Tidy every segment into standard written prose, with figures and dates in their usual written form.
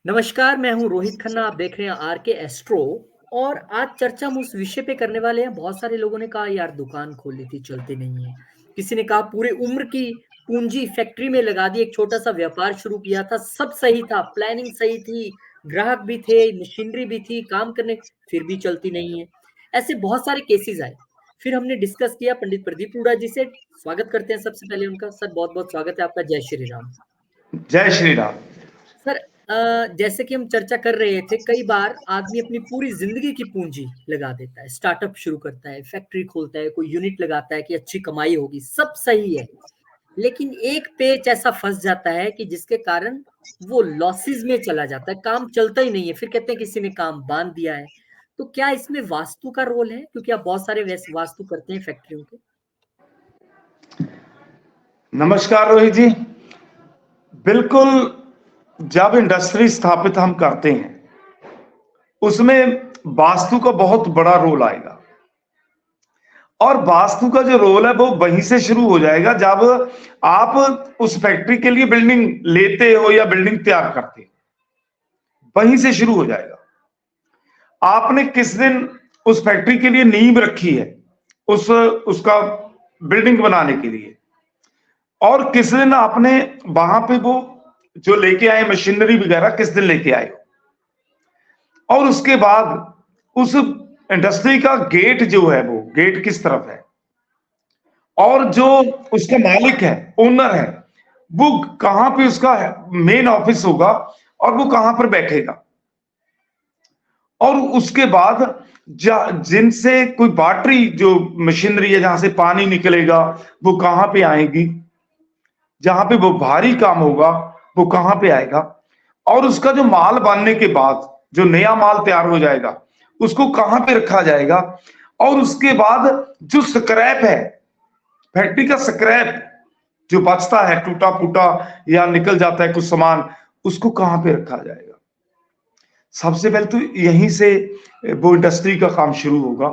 नमस्कार, मैं हूँ रोहित खन्ना, आप देख रहे हैं आर के एस्ट्रो। और आज चर्चा हम उस विषय पे करने वाले हैं। बहुत सारे लोगों ने कहा यार दुकान खोल ली थी, चलती नहीं है। किसी ने कहा पूरे उम्र की पूंजी फैक्ट्री में लगा दी, एक छोटा सा व्यापार शुरू किया था, सब सही था, प्लानिंग सही थी, ग्राहक भी थे, मशीनरी भी थी, काम करने, फिर भी चलती नहीं है। ऐसे बहुत सारे केसेस आए। फिर हमने डिस्कस किया पंडित प्रदीप रूड़ा जी से। स्वागत करते हैं सबसे पहले उनका। सर बहुत बहुत स्वागत है आपका। जय श्री राम। जय श्री राम। सर, जैसे कि हम चर्चा कर रहे थे, कई बार आदमी अपनी पूरी जिंदगी की पूंजी लगा देता है, स्टार्टअप शुरू करता है, फैक्ट्री खोलता है, कोई यूनिट लगाता है कि अच्छी कमाई होगी, सब सही है। लेकिन एक पेच ऐसा फंस जाता है कि जिसके कारण वो लॉसेस में चला जाता है, काम चलता ही नहीं है। फिर कहते हैं किसी ने काम बांध दिया है। तो क्या इसमें वास्तु का रोल है? क्योंकि आप बहुत सारे वास्तु करते हैं फैक्ट्रियों के। नमस्कार रोहित जी। बिल्कुल, जब इंडस्ट्री स्थापित हम करते हैं उसमें वास्तु का बहुत बड़ा रोल आएगा। और वास्तु का जो रोल है वो वहीं से शुरू हो जाएगा जब आप उस फैक्ट्री के लिए बिल्डिंग लेते हो या बिल्डिंग तैयार करते हो, वहीं से शुरू हो जाएगा। आपने किस दिन उस फैक्ट्री के लिए नींव रखी है, उसका बिल्डिंग बनाने के लिए, और किस दिन आपने वहां पे वो जो लेके आए मशीनरी वगैरह किस दिन लेके आए हो, और उसके बाद उस इंडस्ट्री का गेट जो है वो गेट किस तरफ है, और जो उसका मालिक है, ओनर है, वो कहां पे उसका मेन ऑफिस होगा और वो कहां पर बैठेगा। और उसके बाद जिनसे कोई बैटरी जो मशीनरी है जहां से पानी निकलेगा वो कहां पे आएगी, जहां पे वो भारी काम होगा वो कहां पे आएगा, और उसका जो माल बनने के बाद जो नया माल तैयार हो जाएगा उसको कहां पे रखा जाएगा, और उसके बाद जो स्क्रैप है, फैक्ट्री का स्क्रैप जो बचता है, टूटा फूटा या निकल जाता है कुछ सामान, उसको कहां पे रखा जाएगा। सबसे पहले तो यहीं से वो इंडस्ट्री का काम शुरू होगा।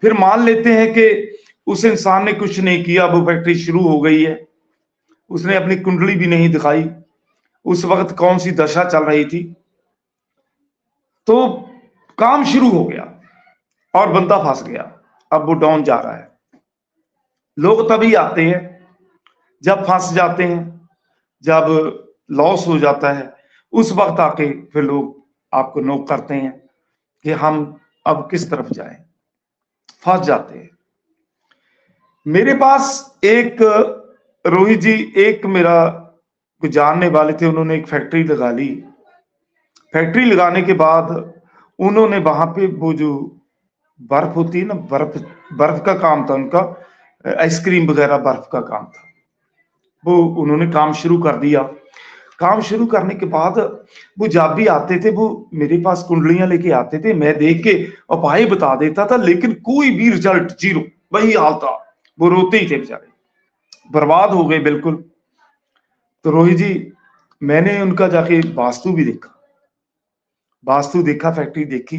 फिर मान लेते हैं कि उस इंसान ने कुछ नहीं किया, वो फैक्ट्री शुरू हो गई है, उसने अपनी कुंडली भी नहीं दिखाई, उस वक्त कौन सी दशा चल रही थी, तो काम शुरू हो गया और बंदा फंस गया। अब वो डाउन जा रहा है। लोग तभी आते हैं जब फंस जाते हैं, जब लॉस हो जाता है, उस वक्त आके फिर लोग आपको नोक करते हैं कि हम अब किस तरफ जाएं, फंस जाते हैं। मेरे पास एक रोहित जी, एक मेरा कोई जानने वाले थे, उन्होंने एक फैक्ट्री लगा ली। फैक्ट्री लगाने के बाद उन्होंने वहां पे वो जो बर्फ होती है ना, बर्फ बर्फ का काम था उनका, आइसक्रीम वगैरह बर्फ का काम था। वो उन्होंने काम शुरू कर दिया। काम शुरू करने के बाद वो जब भी आते थे वो मेरे पास कुंडलियां लेके आते थे, मैं देख के उपाय बता देता था, लेकिन कोई भी रिजल्ट जीरो, वही हाल था। वो रोते ही थे बेचारे, बर्बाद हो गए बिल्कुल। तो रोहित जी, मैंने उनका जाके वास्तु भी देखा, वास्तु देखा, फैक्ट्री देखी,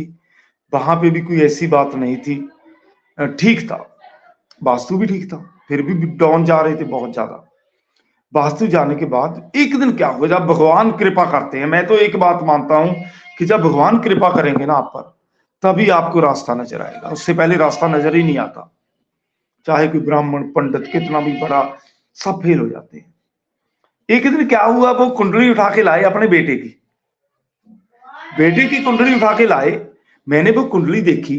वहां पे भी कोई ऐसी बात नहीं थी, ठीक था, वास्तु भी ठीक था, फिर भी डाउन जा रहे थे बहुत ज्यादा। वास्तु जाने के बाद एक दिन क्या हुआ, जब भगवान कृपा करते हैं, मैं तो एक बात मानता हूं कि जब भगवान कृपा करेंगे ना आप पर, तभी आपको रास्ता नजर आएगा, उससे पहले रास्ता नजर ही नहीं आता। चाहे कोई ब्राह्मण पंडित कितना भी बड़ा, सब फेल हो जाते हैं। एक दिन क्या हुआ, वो कुंडली उठा के लाए अपने बेटे की कुंडली उठा के लाए। मैंने वो कुंडली देखी,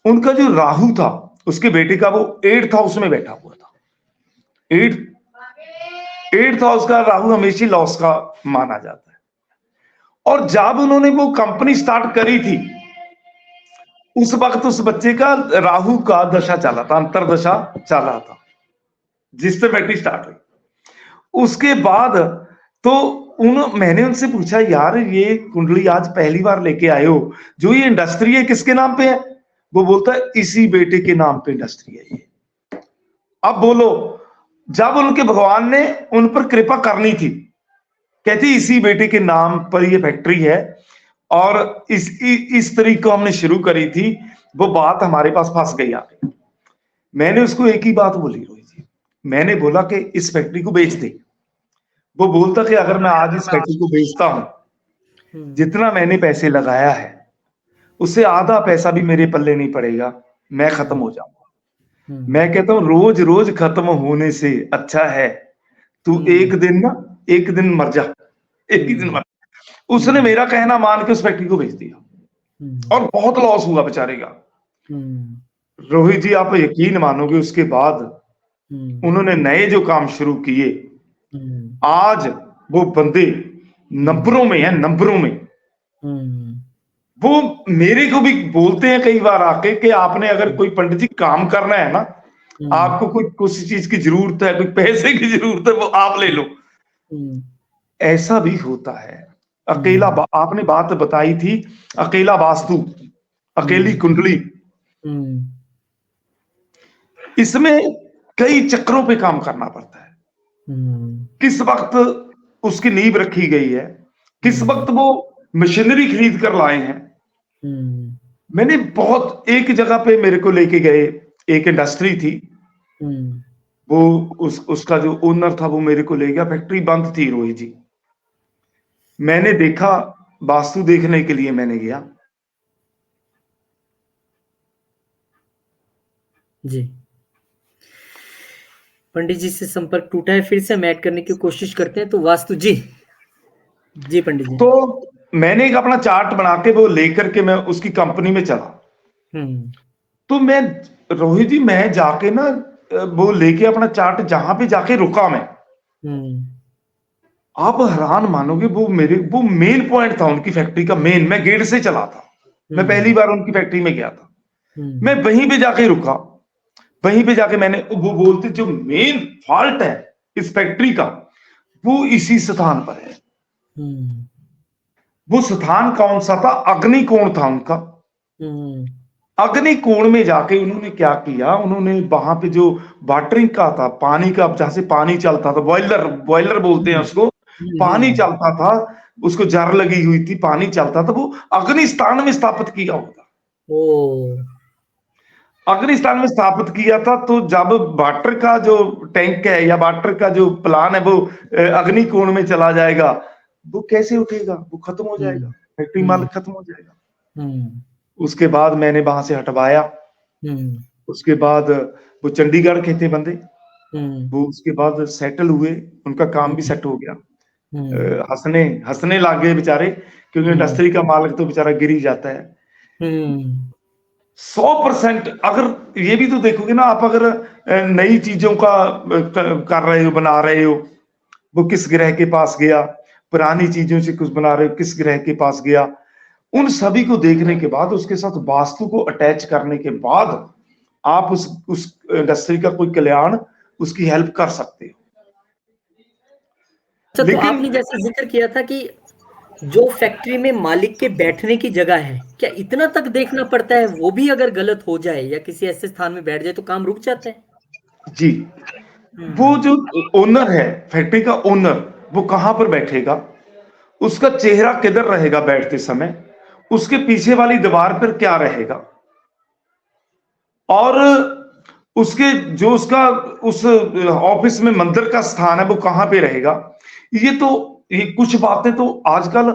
उनका जो राहु था, उसके बेटे का, वो 8th हाउस में बैठा हुआ था। 8th हाउस का राहु हमेशा लॉस का माना जाता है। और जब उन्होंने वो कंपनी स्टार्ट करी थी, उस वक्त उस बच्चे का राहु का दशा चला था, अंतरदशा चल रहा था, जिससे बैटरी स्टार्ट हुई। उसके बाद तो मैंने उनसे पूछा, यार ये कुंडली आज पहली बार लेके आए हो, जो ये इंडस्ट्री है किसके नाम पे है? वो बोलता है इसी बेटे के नाम पे इंडस्ट्री है ये। अब बोलो, जब उनके भगवान ने उन पर कृपा करनी थी, कहती इसी बेटे के नाम पर ये फैक्ट्री है, और इस तरीके को हमने शुरू करी थी, वो बात हमारे पास फंस गई आके। मैंने उसको एक ही बात बोली रोहित जी, मैंने बोला कि इस फैक्ट्री को बेच दे। वो बोलता कि अगर मैं आज इस फैक्ट्री को बेचता हूं जितना मैंने पैसे लगाया है उससे आधा पैसा भी मेरे पल्ले नहीं पड़ेगा, मैं खत्म हो जाऊंगा। मैं कहता हूं रोज रोज खत्म होने से अच्छा है तू एक दिन मर जा, एक ही दिन मर। उसने मेरा कहना मान के उस फैक्ट्री को बेच दिया और बहुत लॉस हुआ बेचारे का। रोहित जी आप यकीन मानोगे उसके बाद उन्होंने नए जो काम शुरू किए, आज वो बंदे नंबरों में है, नंबरों में। वो मेरे को भी बोलते हैं कई बार आके कि आपने अगर कोई पंडित जी काम करना है ना, आपको कोई किसी चीज की जरूरत है, कोई पैसे की जरूरत है, वो आप ले लो। ऐसा भी होता है। अकेला आपने बात बताई थी, अकेला वास्तु, अकेली कुंडली, इसमें कई चक्रों पे काम करना पड़ता है। किस वक्त उसकी नींव रखी गई है, किस वक्त वो मशीनरी खरीद कर लाए हैं। मैंने बहुत एक जगह पे मेरे को लेके गए, एक इंडस्ट्री थी, वो उसका जो ओनर था वो मेरे को ले गया, फैक्ट्री बंद थी रोहित जी। मैंने देखा, वास्तु देखने के लिए मैंने गया जी। पंडित जी से संपर्क टूटा है, फिर से हम ऐड करने की कोशिश करते हैं। तो वास्तु जी पंडित जी। तो मैंने एक अपना चार्ट बना के वो लेकर के मैं उसकी कंपनी में चला। तो मैं रोहित जी मैं जाके ना वो लेके अपना चार्ट जहां पे जाके रुका मैं, आप हैरान मानोगे, वो मेन पॉइंट था उनकी फैक्ट्री का मेन। मैं गेट से चला था, मैं पहली बार उनकी फैक्ट्री में गया था। मैं वहीं पे जाके रुका, वहीं पे जाके मैंने वो बोलते जो मेन फॉल्ट है इस फैक्ट्री का वो इसी स्थान पर है। वो स्थान कौन सा था? अग्निकोण था उनका। अग्निकोण में जाके उन्होंने क्या किया, उन्होंने वहां पे जो वाटरिंग का था, पानी का, जहां से पानी चलता था, बॉयलर बोलते हैं उसको, पानी चलता था, उसको जार लगी हुई थी, पानी चलता था, वो अग्नि स्थान में स्थापित किया होगा। अग्नि स्थान में स्थापित किया था। तो जब वाटर का जो टैंक है या वाटर का जो प्लान है वो अग्निकोण में चला जाएगा, वो कैसे उठेगा? वो खत्म हो जाएगा, फैक्ट्री माल खत्म हो जाएगा। उसके बाद मैंने वहां से हटवाया। उसके बाद वो चंडीगढ़ के थे बंदे, वो उसके बाद सेटल हुए, उनका काम भी सेट हो गया। हंसने लग गए बेचारे, क्योंकि इंडस्ट्री का मालिक तो बेचारा गिर ही जाता है। 100%। अगर ये भी तो देखोगे ना आप, अगर नई चीजों का कर रहे हो, बना रहे हो, वो किस ग्रह के पास गया, पुरानी चीजों से कुछ बना रहे हो, किस ग्रह के पास गया, उन सभी को देखने के बाद, उसके साथ वास्तु को अटैच करने के बाद आप उस इंडस्ट्री का कोई कल्याण, उसकी हेल्प कर सकते हो। तो आपने जैसे जिक्र किया था कि जो फैक्ट्री में मालिक के बैठने की जगह है, क्या इतना तक देखना पड़ता है? वो भी अगर गलत हो जाए या किसी ऐसे स्थान में बैठ जाए तो काम रुक जाता है? जी, वो जो ओनर है, फैक्ट्री का ओनर, वो कहां पर बैठेगा, उसका चेहरा किधर रहेगा बैठते समय, उसके पीछे वाली दीवार पर क्या रहेगा, और उसके जो उसका उस ऑफिस में मंदिर का स्थान है वो कहां पे रहेगा। ये कुछ बातें तो आजकल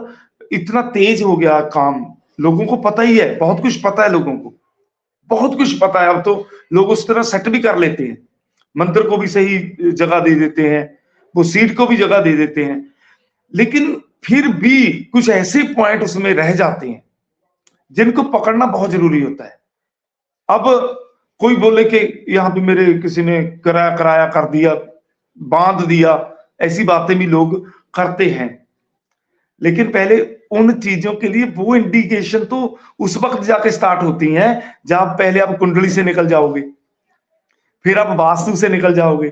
इतना तेज हो गया काम, लोगों को पता ही है, बहुत कुछ पता है, लोगों को बहुत कुछ पता है। अब तो लोग उस तरह सेट भी कर लेते हैं, मंदिर को भी सही जगह दे देते हैं, वो सीट को भी जगह दे देते हैं, लेकिन फिर भी कुछ ऐसे पॉइंट उसमें रह जाते हैं जिनको पकड़ना बहुत जरूरी होता है। अब कोई बोले कि यहां पे मेरे किसी ने कराया कर दिया, बांध दिया, ऐसी बातें भी लोग करते हैं, लेकिन पहले उन चीजों के लिए वो इंडिकेशन तो उस वक्त जाके स्टार्ट होती हैं जब पहले आप कुंडली से निकल जाओगे, फिर आप वास्तु से निकल जाओगे,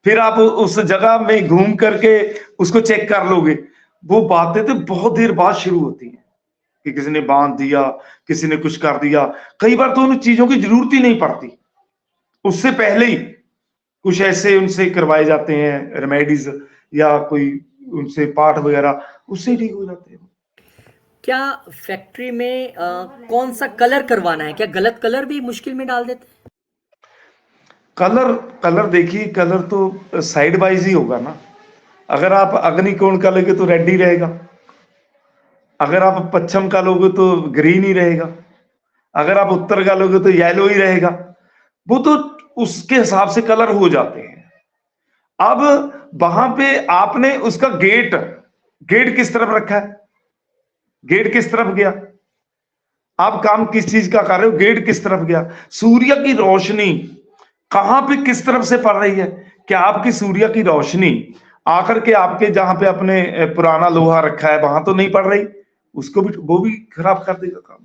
फिर आप उस जगह में घूम करके उसको चेक कर लोगे। वो बातें तो बहुत देर बाद शुरू होती हैं कि किसी ने बांध दिया, किसी ने कुछ कर दिया। कई बार तो उन चीजों की जरूरत ही नहीं पड़ती, उससे पहले ही कुछ ऐसे उनसे करवाए जाते हैं रेमेडीज या कोई उनसे पाठ वगैरह, उससे ठीक हो जाते हैं। क्या फैक्ट्री में कौन सा कलर करवाना है? क्या गलत कलर भी मुश्किल में डाल देते हैं? कलर देखिए, कलर तो साइड वाइज ही होगा ना। अगर आप अग्निकोण का लेंगे तो रेड ही रहेगा, अगर आप पश्चिम का लोगे तो ग्रीन ही रहेगा, अगर आप उत्तर का लोगे तो येलो ही रहेगा। वो तो उसके हिसाब से कलर हो जाते हैं। अब वहां पे आपने उसका गेट गेट किस तरफ रखा है, गेट किस तरफ गया, आप काम किस चीज का कर रहे हो, गेट किस तरफ गया, सूर्य की रोशनी कहां पे किस तरफ से पड़ रही है। क्या आपकी सूर्य की रोशनी आकर के आपके जहां पे अपने पुराना लोहा रखा है वहां तो नहीं पड़ रही, उसको भी वो भी खराब कर देगा काम।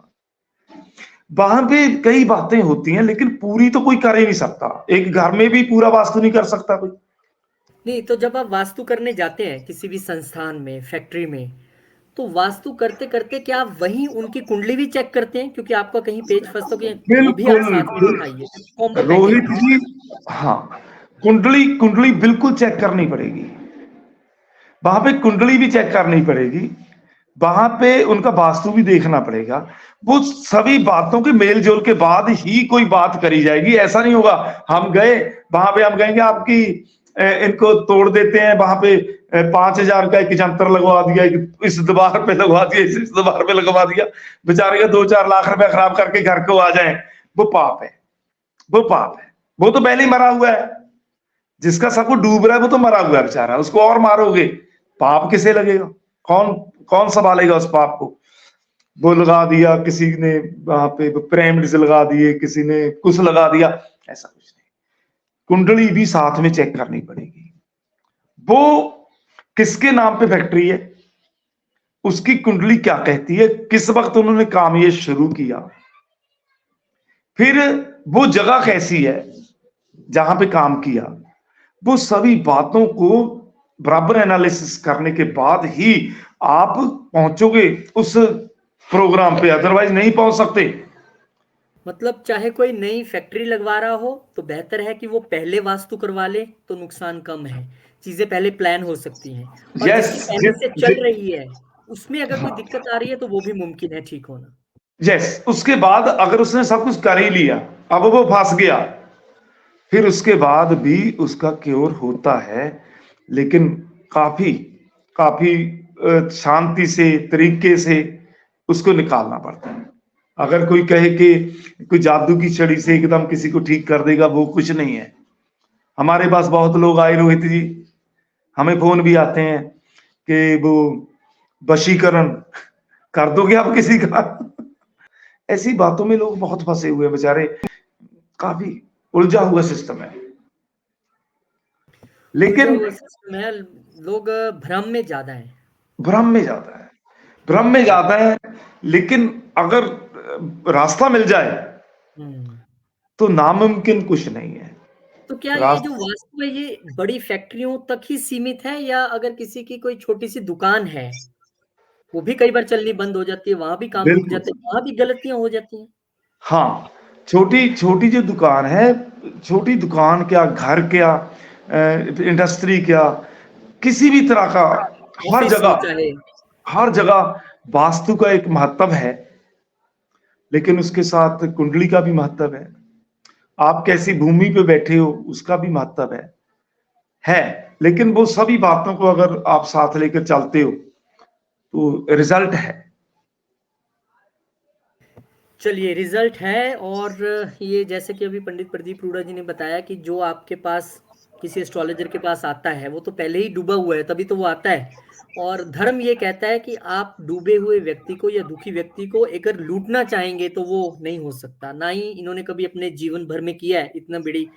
वहां पे कई बातें होती हैं, लेकिन पूरी तो कोई कर ही नहीं सकता। एक घर में भी पूरा वास्तु नहीं कर सकता कोई। नहीं, तो जब आप वास्तु करने जाते हैं किसी भी संस्थान में, फैक्ट्री में, तो वास्तु करते-करते क्या आप वहीं उनकी कुंडली भी चेक करते हैं? क्योंकि आपका कहीं पेच फँसा तो कि वो भी आप बिल्कुल साथ में दिखाइए, कॉम्बो पैकेज रोहित है। जी, हाँ, कुंडली कुंडली बिल्कुल चेक करनी पड़ेगी। वहां पे कुंडली भी चेक करनी पड़ेगी, वहां पे उनका वास्तु भी देखना पड़ेगा। वो सभी बातों के मेल जोल के बाद ही कोई बात करी जाएगी। ऐसा नहीं होगा हम गए वहां पे, हम कहेंगे आपकी इनको तोड़ देते हैं, वहां पे 5,000 का एक जंतर लगवा दिया, इस दीवार पे लगवा दिया, इस दीवार पे लगवा दिया, बेचारे का 2-4 लाख रुपए खराब करके घर को आ जाए। वो पाप है, वो पाप है। वो तो पहले ही मरा हुआ है, जिसका सब कुछ डूब रहा है वो तो मरा हुआ है बेचारा, उसको और मारोगे, पाप किसे लगेगा, कौन कौन संभालेगा उस पाप को। वो लगा दिया किसी ने वहां पे, प्रेम से लगा दिए, किसी ने कुछ लगा दिया, ऐसा कुछ नहीं। कुंडली भी साथ में चेक करनी पड़ेगी। वो किसके नाम पे फैक्ट्री है, उसकी कुंडली क्या कहती है, किस वक्त उन्होंने काम ये शुरू किया, फिर वो जगह कैसी है जहां पे काम किया। वो सभी बातों को बराबर एनालिसिस करने के बाद ही आप पहुंचोगे उस प्रोग्राम पे, अदरवाइज नहीं पहुंच सकते। मतलब चाहे कोई नई फैक्ट्री लगवा रहा हो, तो बेहतर है कि वो पहले वास्तु करवा ले, तो नुकसान कम है। चीज़ें पहले प्लान हो सकती हैं और यस, जिसकी पहले से चल रही है, उसमें अगर कोई दिक्कत आ रही है, तो वो भी मुमकिन है ठीक होना। यस, उसके बाद अगर उसने सब कुछ कर ही लिया, अब वो फंस गया, फिर उसके बाद भी उसका क्योर होता है, लेकिन काफी काफी शांति से, तरीके से उसको निकालना पड़ता है। अगर कोई कहे कि कोई जादू की छड़ी से एकदम किसी को ठीक कर देगा, वो कुछ नहीं है। हमारे पास बहुत लोग आए रोहित जी, हमें फोन भी आते हैं कि वो वशीकरण कर दोगे आप किसी का। ऐसी बातों में लोग बहुत फंसे हुए हैं बेचारे, काफी उलझा हुआ सिस्टम है। उलझा लेकिन हुआ सिस्टम है, लोग भ्रम में ज़्यादा हैं। भ्रम में जाता है, भ्रम में जाता है। लेकिन अगर रास्ता मिल जाए हुँ। तो नामुमकिन कुछ नहीं है। तो क्या ये जो रास्ता वास्तु है, ये बड़ी फैक्ट्रियों तक ही सीमित है या अगर किसी की कोई छोटी-सी दुकान है, वो भी कई बार चलनी बंद हो जाती है, वहाँ भी काम रुक बिल्कुल, जाता है, वहाँ भी गलतियाँ हो जाती हैं? हाँ, छोटी छोटी जो दुकान है, छोटी दुकान क्या, घर क्या, इंडस्ट्री क्या, किसी भी तरह का, हर ऑफ़िस हो जगह, चाहे। हर जगह वास्तु का एक महत्व है, लेकिन उसके साथ कुंडली का भी महत्व है। आप कैसी भूमि पे बैठे हो उसका भी महत्व है। लेकिन वो सभी बातों को अगर आप साथ लेकर चलते हो तो रिजल्ट है। चलिए, रिज़ल्ट है और ये जैसे कि अभी पंडित प्रदीप रूड़ा जी ने बताया कि जो आपके पास किसी एस्ट्रोलॉजर के पास आता है, वो तो पहले ही डूबा हुआ है, तभी तो वो आता है। और धर्म ये कहता है कि आप डूबे हुए व्यक्ति को या दुखी व्यक्ति को अगर लूटना चाहेंगे, तो वो नहीं हो सकता। ना ही इन्होंने कभी अपने जीवन भर में किया है, इतना बड़ी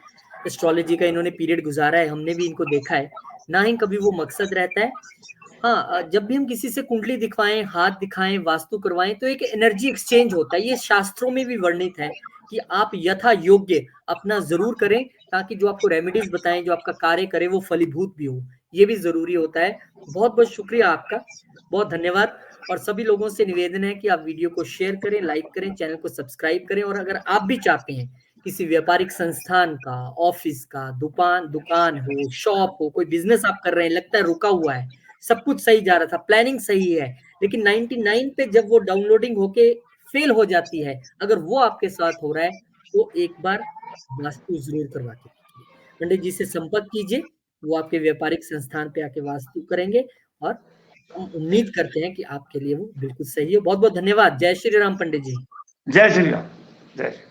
एस्ट्रोलॉजी का इन्होंने पीरियड गुज़ारा है, हमने भी इनको देखा है। ना ही कभी वो मकसद रहता है। हाँ, जब भी हम किसी से कुंडली दिखवाएँ, हाथ दिखाएँ, वास्तु करवाएँ, तो एक एनर्जी एक्सचेंज होता है। ये शास्त्रों में भी वर्णित है कि आप यथा योग्य अपना ज़रूर करें, ताकि जो आपको रेमेडीज़ बताएँ, जो आपका कार्य करे, वो फलीभूत भी हो। ये भी ज़रूरी होता है। बहुत-बहुत शुक्रिया आपका, बहुत धन्यवाद और सभी लोगों से निवेदन है कि आप वीडियो को शेयर करें, लाइक करें, चैनल को सब्सक्राइब करें और अगर आप भी चाहते हैं, किसी व्यापारिक संस्थान का, ऑफ़िस का, दुकान हो, शॉप हो, कोई बिज़नेस आप कर रहे हैं, लगता है रुका हुआ है, सब कुछ सही जा रहा था, प्लानिंग सही है, लेकिन 99 पे जब वो डाउनलोडिंग होके फेल हो जाती है, अगर वो आपके साथ हो रहा है, तो एक बार वास्तु ज़रूर करवा के देखिए। पंडित जी से संपर्क कीजिए, वो आपके व्यापारिक संस्थान पे आके वास्तु करेंगे और हम उम्मीद करते हैं कि आपके लिए वो बिल्कुल सही है। बहुत-बहुत धन्यवाद। जय श्री राम पंडित जी। जय श्री राम। जय श्री